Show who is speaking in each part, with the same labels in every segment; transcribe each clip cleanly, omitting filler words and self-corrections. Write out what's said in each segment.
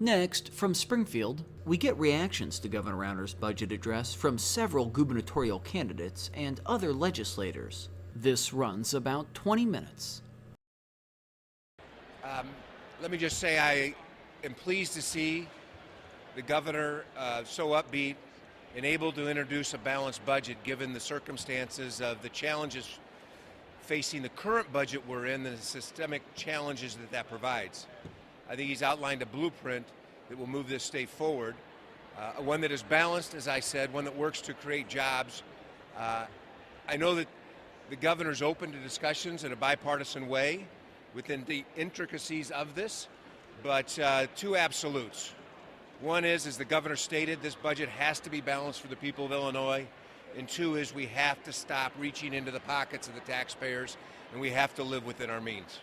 Speaker 1: Next, from Springfield, we get reactions to Governor Rauner's budget address from several gubernatorial candidates and other legislators. This runs about 20 minutes.
Speaker 2: Let me just say I am pleased to see the governor so upbeat and able to introduce a balanced budget given the circumstances of the challenges facing the current budget we're in and the systemic challenges that provides. I think he's outlined a blueprint that will move this state forward, one that is balanced, as I said, one that works to create jobs. I know that the governor's open to discussions in a bipartisan way within the intricacies of this, but two absolutes. One is, as the governor stated, this budget has to be balanced for the people of Illinois, and two is we have to stop reaching into the pockets of the taxpayers, and we have to live within our means.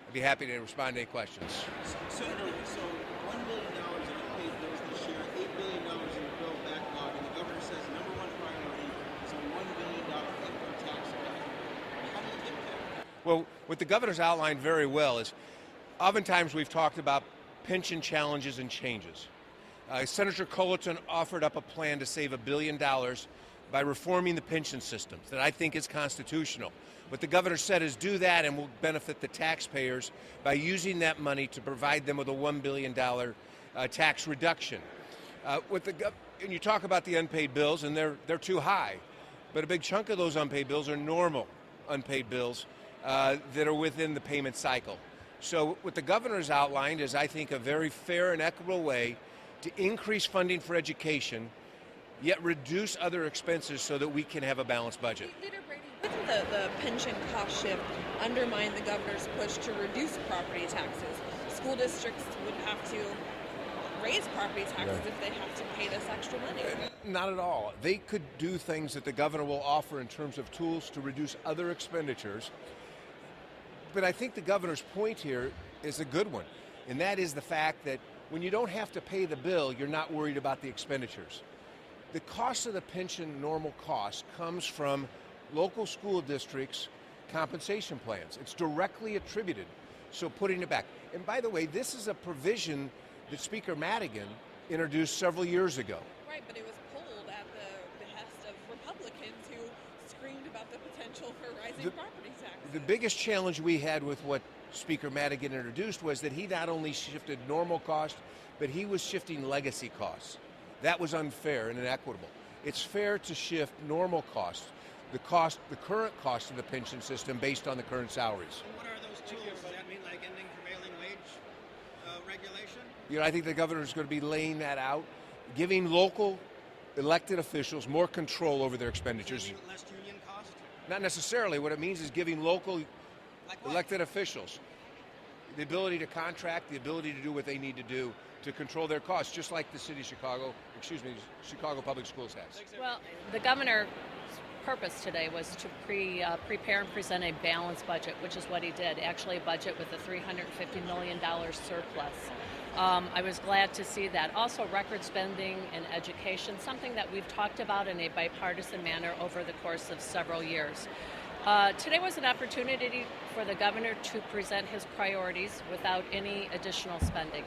Speaker 2: I'd be happy to respond to any questions.
Speaker 3: Senator, so $1 billion in unpaid bills this year, $8 billion in the bill backlog, and the governor says number one priority is a $1 billion income tax cut. How do you get there?
Speaker 2: Well, what the governor's outlined very well is, oftentimes we've talked about pension challenges and changes. Senator Cullerton offered up a plan to save $1 billion by reforming the pension system that I think is constitutional. What the governor said is do that and we'll benefit the taxpayers by using that money to provide them with a $1 billion tax reduction. And you talk about the unpaid bills, and they're too high, but a big chunk of those unpaid bills are normal unpaid bills that are within the payment cycle. So what the governor has outlined is, I think, a very fair and equitable way to increase funding for education, yet reduce other expenses so that we can have a balanced budget.
Speaker 4: Leader Brady, wouldn't the pension cost shift undermine the governor's push to reduce property taxes? School districts would have to raise property taxes if they have to pay this extra money.
Speaker 2: Not at all. They could do things that the governor will offer in terms of tools to reduce other expenditures. But I think the governor's point here is a good one, and that is the fact that when you don't have to pay the bill, you're not worried about the expenditures. The cost of the pension normal cost comes from local school districts' compensation plans. It's directly attributed, so putting it back. And by the way, this is a provision that Speaker Madigan introduced several years ago.
Speaker 4: Right, but it was pulled at the behest of Republicans who screamed about the potential for rising property taxes.
Speaker 2: The biggest challenge we had with what Speaker Madigan introduced was that he not only shifted normal cost, but he was shifting legacy costs. That was unfair and inequitable. It's fair to shift normal costs, the current cost of the pension system based on the current salaries.
Speaker 3: And what are those tools? Does that mean like ending prevailing wage regulation?
Speaker 2: You know, I think the governor is going to be laying that out, giving local elected officials more control over their expenditures.
Speaker 3: Does that mean less union cost?
Speaker 2: Not necessarily. What it means is giving local elected officials the ability to contract, the ability to do what they need to do to control their costs, just like the city of Chicago, Chicago Public Schools has.
Speaker 5: Well, the governor's purpose today was to prepare and present a balanced budget, which is what he did, actually a budget with a $350 million surplus. I was glad to see that. Also, record spending in education, something that we've talked about in a bipartisan manner over the course of several years. Today was an opportunity for the governor to present his priorities without any additional spending.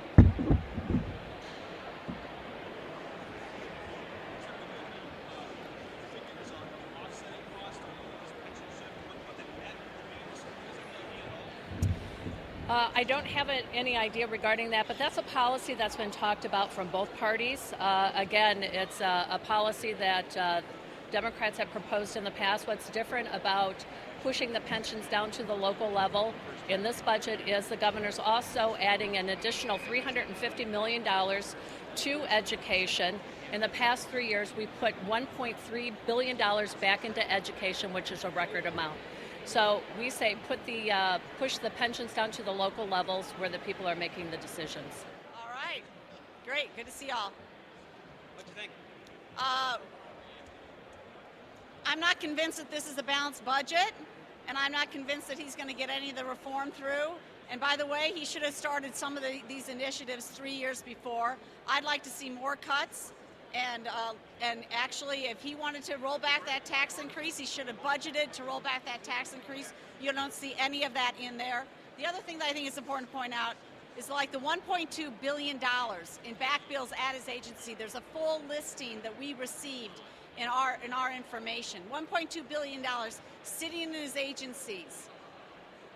Speaker 5: I don't have any idea regarding that, but that's a policy that's been talked about from both parties. Again, it's a policy that Democrats have proposed in the past. What's different about pushing the pensions down to the local level in this budget is the governor's also adding an additional $350 million to education. In the past 3 years, we put $1.3 billion back into education, which is a record amount. So we say push the pensions down to the local levels where the people are making the decisions.
Speaker 6: All right. Great. Good to see y'all.
Speaker 3: What'd you think?
Speaker 6: I'm not convinced that this is a balanced budget, and I'm not convinced that he's going to get any of the reform through. And by the way, he should have started some of these initiatives 3 years before. I'd like to see more cuts. And actually, if he wanted to roll back that tax increase, he should have budgeted to roll back that tax increase. You don't see any of that in there. The other thing that I think is important to point out, is like the $1.2 billion in back bills at his agency. There's a full listing that we received in our information. $1.2 billion sitting in his agencies.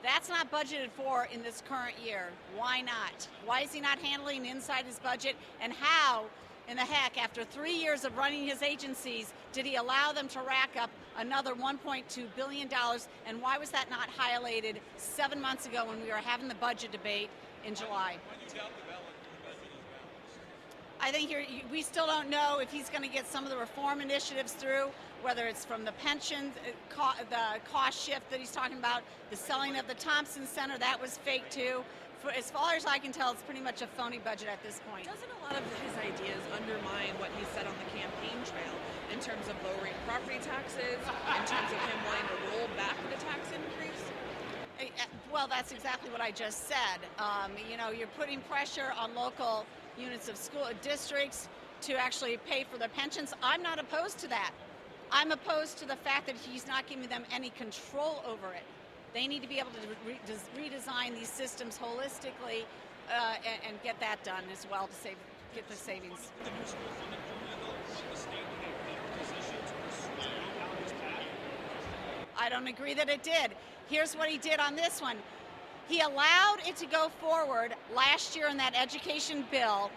Speaker 6: That's not budgeted for in this current year. Why not? Why is he not handling inside his budget? And how in the heck, after 3 years of running his agencies, did he allow them to rack up another $1.2 billion? And why was that not highlighted 7 months ago when we were having the budget debate in July? I think we still don't know if he's going to get some of the reform initiatives through, whether it's from the pension, the cost shift that he's talking about, the selling of the Thompson Center, that was fake too. As far as I can tell, it's pretty much a phony budget at this point.
Speaker 4: Doesn't a lot of his ideas undermine what he said on the campaign trail in terms of lowering property taxes, in terms of him wanting to roll back the tax increase?
Speaker 6: Well, that's exactly what I just said. You know, you're putting pressure on local units of school districts to actually pay for their pensions. I'm not opposed to that. I'm opposed to the fact that he's not giving them any control over it. They need to be able to redesign these systems holistically and get that done as well to get the savings. I don't agree that it did. Here's what he did on this one. He allowed it to go forward last year in that education bill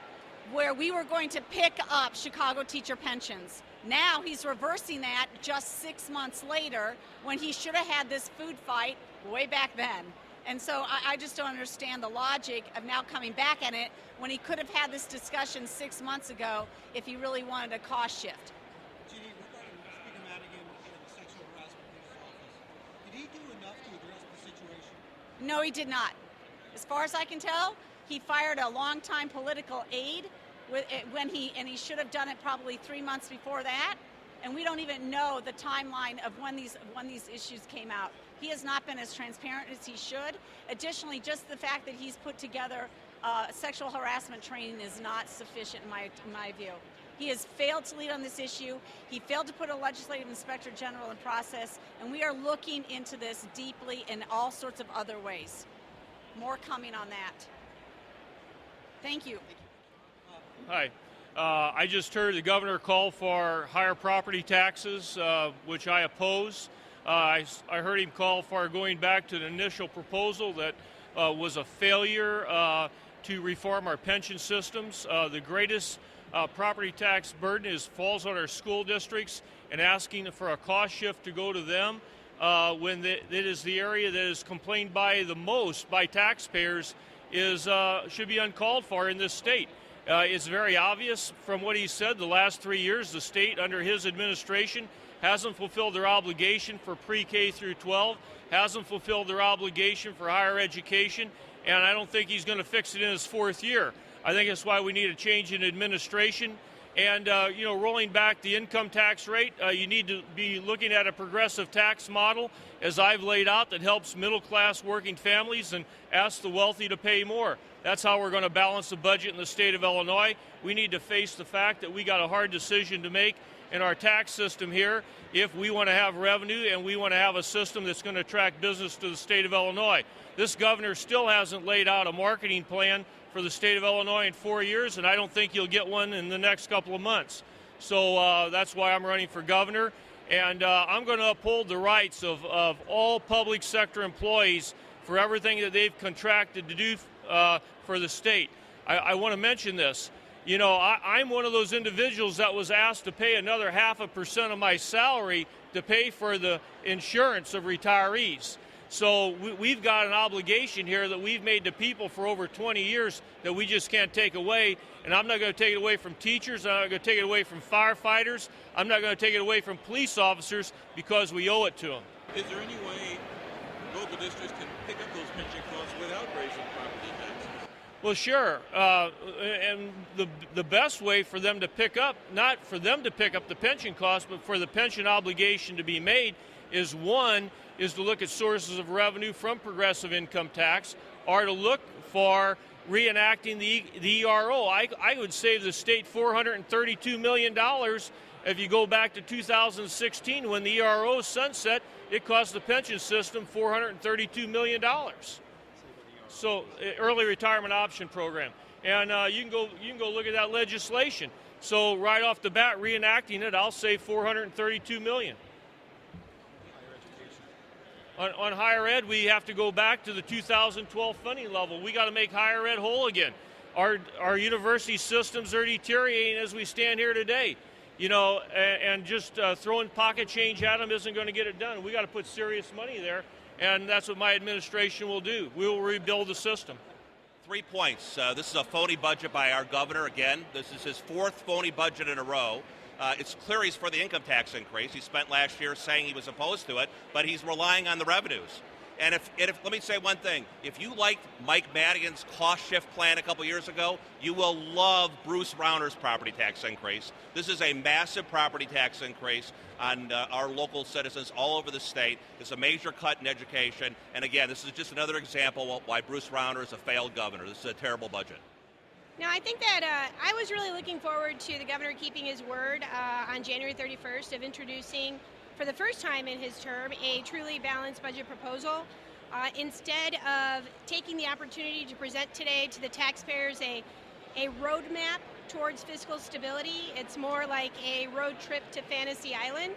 Speaker 6: where we were going to pick up Chicago teacher pensions. Now he's reversing that just 6 months later when he should have had this food fight way back then. And so I just don't understand the logic of now coming back at it when he could have had this discussion 6 months ago if he really wanted a cost shift.
Speaker 3: Judy, regarding Speaker Madigan and the sexual harassment in his office, did he do enough to address the situation?
Speaker 6: No, he did not. As far as I can tell, he fired a longtime political aide when he should have done it probably 3 months before that, and we don't even know the timeline of when these issues came out. He has not been as transparent as he should. Additionally, just the fact that he's put together sexual harassment training is not sufficient in my view. He has failed to lead on this issue. He failed to put a legislative inspector general in process, and we are looking into this deeply in all sorts of other ways. More coming on that. Thank you.
Speaker 7: Hi. I just heard the governor call for higher property taxes, which I oppose. I heard him call for going back to the initial proposal that was a failure to reform our pension systems. The greatest property tax burden falls on our school districts, and asking for a cost shift to go to them when it is the area that is complained by the most by taxpayers should be uncalled for in this state. It's very obvious from what he said the last 3 years, the state under his administration hasn't fulfilled their obligation for pre-K through 12, hasn't fulfilled their obligation for higher education, and I don't think he's going to fix it in his 4th year. I think that's why we need a change in administration. And, you know, rolling back the income tax rate, you need to be looking at a progressive tax model, as I've laid out, that helps middle-class working families and asks the wealthy to pay more. That's how we're going to balance the budget in the state of Illinois. We need to face the fact that we got a hard decision to make in our tax system here if we want to have revenue and we want to have a system that's going to attract business to the state of Illinois. This governor still hasn't laid out a marketing plan for the state of Illinois in 4 years, and I don't think you'll get one in the next couple of months. So that's why I'm running for governor, and I'm going to uphold the rights of all public sector employees for everything that they've contracted to do for the state. I want to mention this. You know, I'm one of those individuals that was asked to pay another 0.5% of my salary to pay for the insurance of retirees. So we've got an obligation here that we've made to people for over 20 years that we just can't take away. And I'm not going to take it away from teachers. I'm not going to take it away from firefighters. I'm not going to take it away from police officers because we owe it to them.
Speaker 3: Is there any way local districts can pick up those pension costs without raising property taxes?
Speaker 7: Well, sure. And the best way for them to pick up, not for them to pick up the pension costs, but for the pension obligation to be made is to look at sources of revenue from progressive income tax, or to look for reenacting the ERO. I would save the state $432 million if you go back to 2016 when the ERO sunset. It cost the pension system $432 million. So early retirement option program, and you can go look at that legislation. So right off the bat, reenacting it, I'll say $432 million. On higher ed, we have to go back to the 2012 funding level. We got to make higher ed whole again. Our university systems are deteriorating as we stand here today. You know, and just throwing pocket change at them isn't going to get it done. We got to put serious money there, and that's what my administration will do. We will rebuild the system.
Speaker 8: 3 points. This is a phony budget by our governor. Again, this is his 4th phony budget in a row. It's clear he's for the income tax increase. He spent last year saying he was opposed to it, but he's relying on the revenues. And if let me say one thing, if you liked Mike Madigan's cost shift plan a couple years ago, you will love Bruce Rauner's property tax increase. This is a massive property tax increase on our local citizens all over the state. It's a major cut in education. And again, this is just another example of why Bruce Rauner is a failed governor. This is a terrible budget.
Speaker 9: Now, I think that I was really looking forward to the governor keeping his word on January 31st of introducing, for the first time in his term, a truly balanced budget proposal. Instead of taking the opportunity to present today to the taxpayers a roadmap towards fiscal stability, it's more like a road trip to Fantasy Island.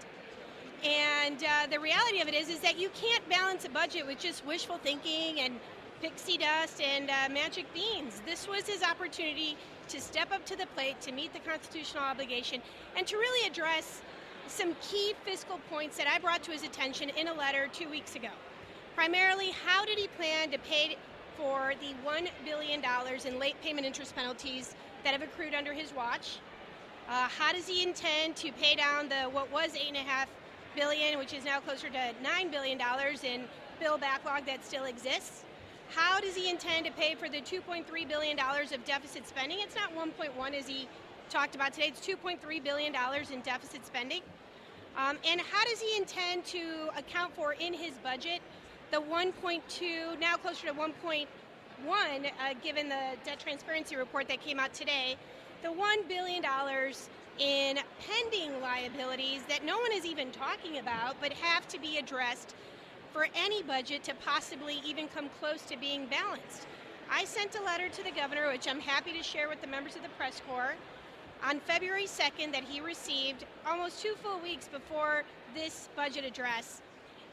Speaker 9: And the reality of it is that you can't balance a budget with just wishful thinking and pixie dust and magic beans. This was his opportunity to step up to the plate, to meet the constitutional obligation, and to really address some key fiscal points that I brought to his attention in a letter 2 weeks ago. Primarily, how did he plan to pay for the $1 billion in late payment interest penalties that have accrued under his watch? How does he intend to pay down what was $8.5 billion, which is now closer to $9 billion in bill backlog that still exists? How does he intend to pay for the $2.3 billion of deficit spending? It's not 1.1 as he talked about today. It's $2.3 billion in deficit spending. And how does he intend to account for in his budget the 1.2, now closer to 1.1, given the debt transparency report that came out today, the $1 billion in pending liabilities that no one is even talking about but have to be addressed for any budget to possibly even come close to being balanced. I sent a letter to the governor, which I'm happy to share with the members of the press corps, on February 2nd that he received almost 2 full weeks before this budget address,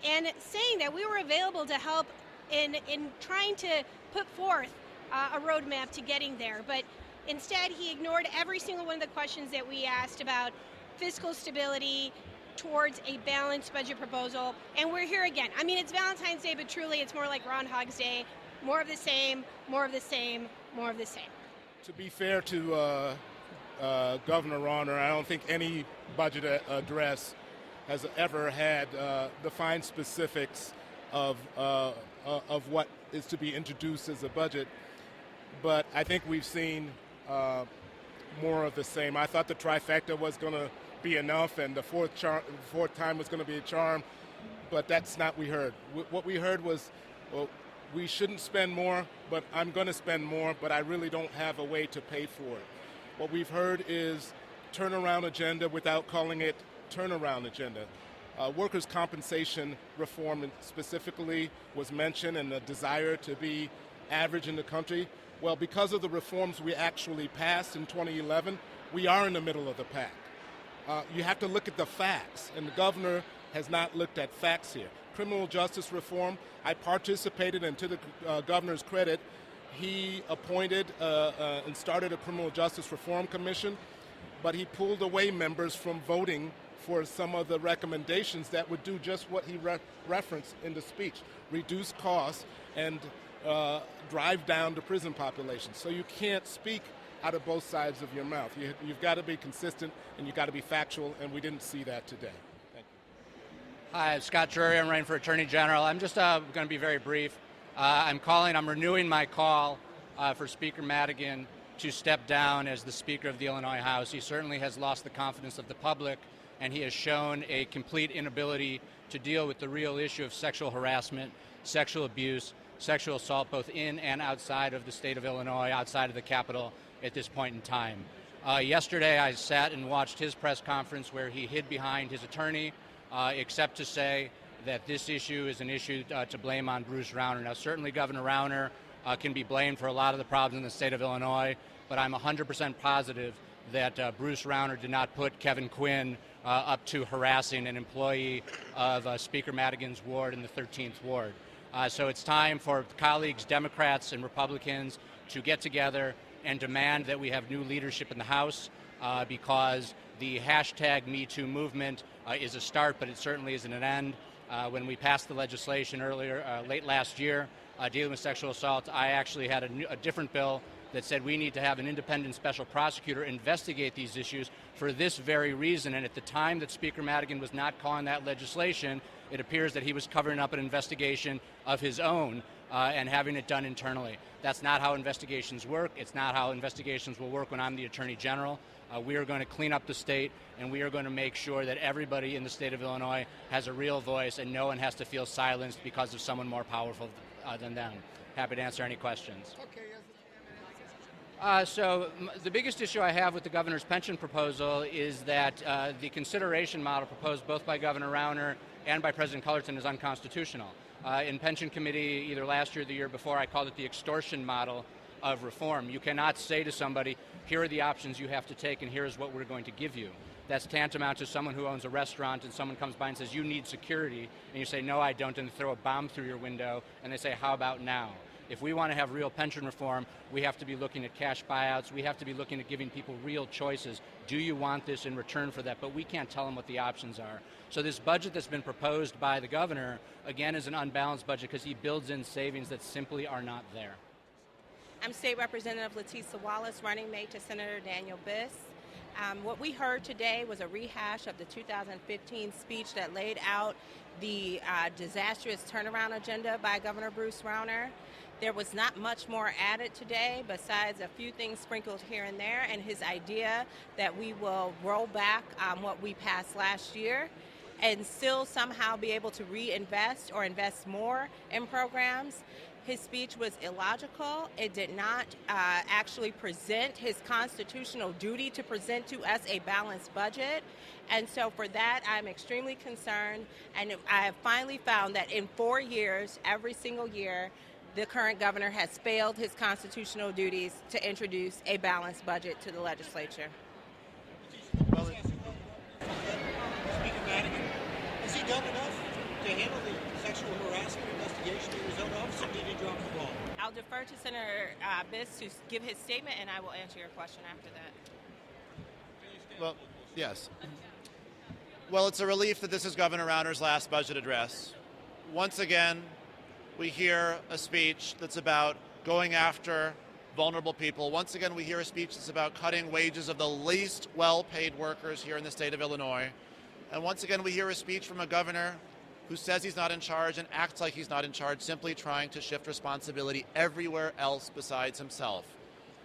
Speaker 9: and saying that we were available to help in trying to put forth a roadmap to getting there. But instead, he ignored every single one of the questions that we asked about fiscal stability, towards a balanced budget proposal, and we're here again. I mean, it's Valentine's Day, but truly it's more like Groundhog's Day. More of the same, more of the same, more of the same.
Speaker 10: To be fair to Governor Rauner, I don't think any budget address has ever had the fine specifics of what is to be introduced as a budget, but I think we've seen more of the same. I thought the trifecta was going to be enough, and the fourth time was going to be a charm, but that's not what we heard. What we heard was, well, we shouldn't spend more, but I'm going to spend more, but I really don't have a way to pay for it. What we've heard is turnaround agenda without calling it turnaround agenda. Workers' compensation reform specifically was mentioned, and the desire to be average in the country. Well, because of the reforms we actually passed in 2011, we are in the middle of the pack. You have to look at the facts, and the governor has not looked at facts here. Criminal justice reform, I participated, and to the governor's credit, he appointed and started a criminal justice reform commission, but he pulled away members from voting for some of the recommendations that would do just what he referenced in the speech, reduce costs and drive down the prison population. So you can't speak out of both sides of your mouth. You've got to be consistent, and you've got to be factual, and we didn't see that today. Thank you.
Speaker 11: Hi, Scott Drury. I'm running for Attorney General. I'm just going to be very brief. I'm renewing my call for Speaker Madigan to step down as the Speaker of the Illinois House. He certainly has lost the confidence of the public, and he has shown a complete inability to deal with the real issue of sexual harassment, sexual abuse, sexual assault, both in and outside of the state of Illinois, outside of the Capitol at this point in time. Yesterday, I sat and watched his press conference where he hid behind his attorney, except to say that this issue is an issue to blame on Bruce Rauner. Now, certainly Governor Rauner can be blamed for a lot of the problems in the state of Illinois, but I'm 100% positive that Bruce Rauner did not put Kevin Quinn up to harassing an employee of Speaker Madigan's ward in the 13th Ward. So it's time for colleagues, Democrats and Republicans, to get together and demand that we have new leadership in the House, because the hashtag #MeToo movement is a start, but it certainly isn't an end. When we passed the legislation late last year, dealing with sexual assault, I actually had a different bill that said we need to have an independent special prosecutor investigate these issues for this very reason. And at the time that Speaker Madigan was not calling that legislation, it appears that he was covering up an investigation of his own and having it done internally. That's not how investigations work. It's not how investigations will work when I'm the Attorney General. We are going to clean up the state, and we are going to make sure that everybody in the state of Illinois has a real voice and no one has to feel silenced because of someone more powerful than them. Happy to answer any questions. So the biggest issue I have with the governor's pension proposal is that the consideration model proposed both by Governor Rauner and by President Cullerton is unconstitutional. In pension committee, either last year or the year before, I called it the extortion model of reform. You cannot say to somebody, here are the options you have to take and here's what we're going to give you. That's tantamount to someone who owns a restaurant and someone comes by and says, you need security, and you say, no, I don't, and they throw a bomb through your window, and they say, how about now? If we want to have real pension reform, we have to be looking at cash buyouts. We have to be looking at giving people real choices. Do you want this in return for that? But we can't tell them what the options are. So this budget that's been proposed by the governor, again, is an unbalanced budget because he builds in savings that simply are not there.
Speaker 12: I'm State Representative Letisa Wallace, running mate to Senator Daniel Biss. What we heard today was a rehash of the 2015 speech that laid out the disastrous turnaround agenda by Governor Bruce Rauner. There was not much more added today besides a few things sprinkled here and there, and his idea that we will roll back what we passed last year and still somehow be able to reinvest or invest more in programs. His speech was illogical. It did not actually present his constitutional duty to present to us a balanced budget. And so for that, I'm extremely concerned. And I have finally found that in 4 years, every single year, the current governor has failed his constitutional duties to introduce a balanced budget to the legislature.
Speaker 3: Well, Speaker Madigan, has he done enough to handle the sexual harassment investigation in his own office, or did he drop the ball?
Speaker 12: I'll defer to Senator Biss to give his statement, and I will answer your question after that.
Speaker 13: Well, yes. Well, it's a relief that this is Governor Rauner's last budget address. Once again, we hear a speech that's about going after vulnerable people. Once again, we hear a speech that's about cutting wages of the least well-paid workers here in the state of Illinois. And once again, we hear a speech from a governor who says he's not in charge and acts like he's not in charge, simply trying to shift responsibility everywhere else besides himself.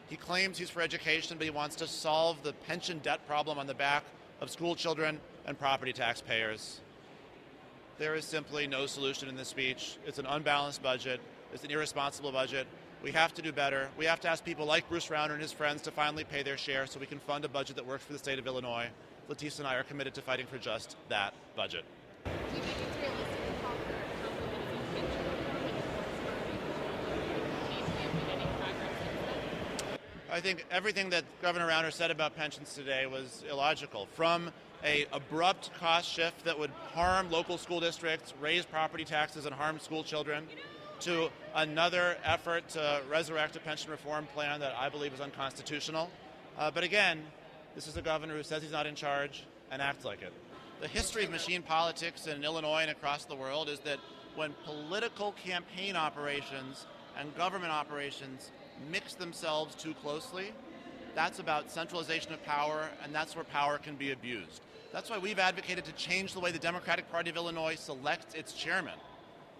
Speaker 13: He claims he's for education, but he wants to solve the pension debt problem on the back of school children and property taxpayers. There is simply no solution in this speech. It's an unbalanced budget. It's an irresponsible budget. We have to do better. We have to ask people like Bruce Rauner and his friends to finally pay their share so we can fund a budget that works for the state of Illinois. Letisa and I are committed to fighting for just that budget. I think everything that Governor Rauner said about pensions today was illogical. From an abrupt cost shift that would harm local school districts, raise property taxes, and harm school children, to another effort to resurrect a pension reform plan that I believe is unconstitutional. But again, this is a governor who says he's not in charge and acts like it. The history of machine politics in Illinois and across the world is that when political campaign operations and government operations mix themselves too closely, that's about centralization of power, and that's where power can be abused. That's why we've advocated to change the way the Democratic Party of Illinois selects its chairman,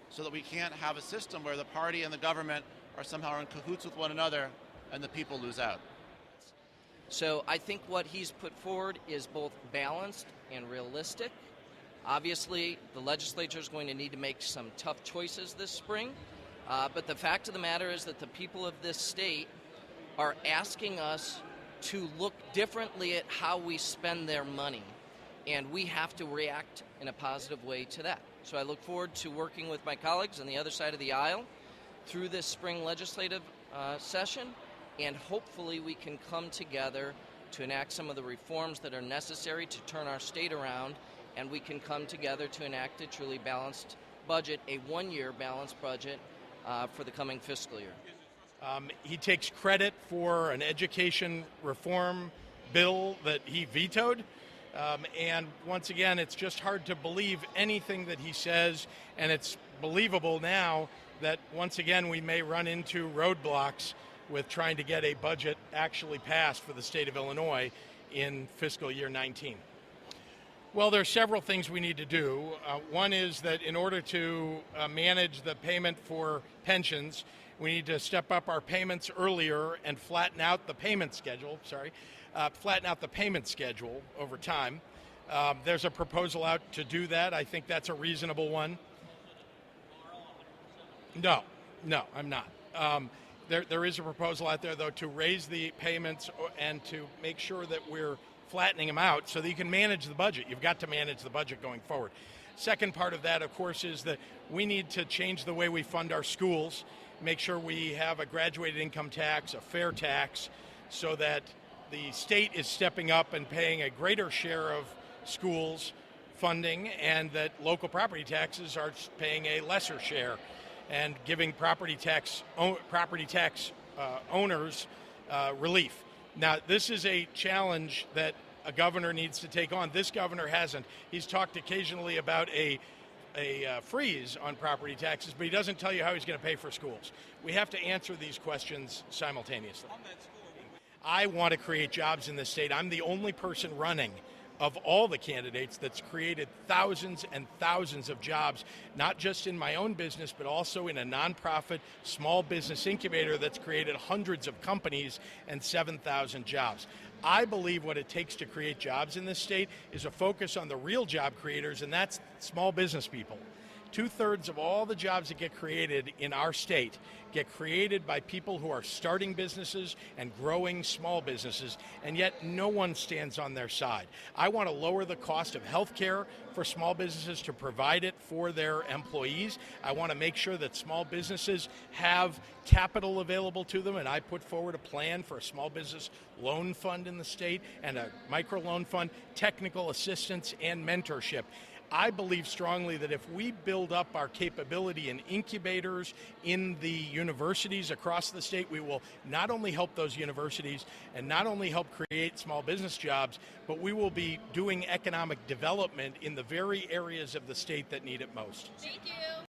Speaker 13: so that we can't have a system where the party and the government are somehow in cahoots with one another and the people lose out.
Speaker 14: So I think what he's put forward is both balanced and realistic. Obviously, the legislature is going to need to make some tough choices this spring, but the fact of the matter is that the people of this state are asking us to look differently at how we spend their money, and we have to react in a positive way to that. So I look forward to working with my colleagues on the other side of the aisle through this spring legislative session, and hopefully we can come together to enact some of the reforms that are necessary to turn our state around, and we can come together to enact a truly balanced budget, a one-year balanced budget for the coming fiscal year.
Speaker 15: He takes credit for an education reform bill that he vetoed. And once again, it's just hard to believe anything that he says, and it's believable now that once again we may run into roadblocks with trying to get a budget actually passed for the state of Illinois in fiscal year 19. Well, there are several things we need to do. One is that in order to manage the payment for pensions, we need to step up our payments earlier and flatten out the payment schedule. Flatten out the payment schedule over time. There's a proposal out to do that. I think that's a reasonable one. No, I'm not. There is a proposal out there, though, to raise the payments and to make sure that we're flattening them out so that you can manage the budget. You've got to manage the budget going forward. Second part of that, of course, is that we need to change the way we fund our schools, make sure we have a graduated income tax, a fair tax, so that the state is stepping up and paying a greater share of schools funding, and that local property taxes are paying a lesser share, and giving property tax owners relief. Now, this is a challenge that a governor needs to take on. This governor hasn't. He's talked occasionally about a freeze on property taxes, but he doesn't tell you how he's going to pay for schools. We have to answer these questions simultaneously. I want to create jobs in this state. I'm the only person running of all the candidates that's created thousands and thousands of jobs, not just in my own business, but also in a nonprofit small business incubator that's created hundreds of companies and 7,000 jobs. I believe what it takes to create jobs in this state is a focus on the real job creators, and that's small business people. 2/3 of all the jobs that get created in our state get created by people who are starting businesses and growing small businesses, and yet no one stands on their side. I want to lower the cost of health care for small businesses to provide it for their employees. I want to make sure that small businesses have capital available to them, and I put forward a plan for a small business loan fund in the state and a microloan fund, technical assistance, and mentorship. I believe strongly that if we build up our capability in incubators in the universities across the state, we will not only help those universities and not only help create small business jobs, but we will be doing economic development in the very areas of the state that need it most.
Speaker 9: Thank you.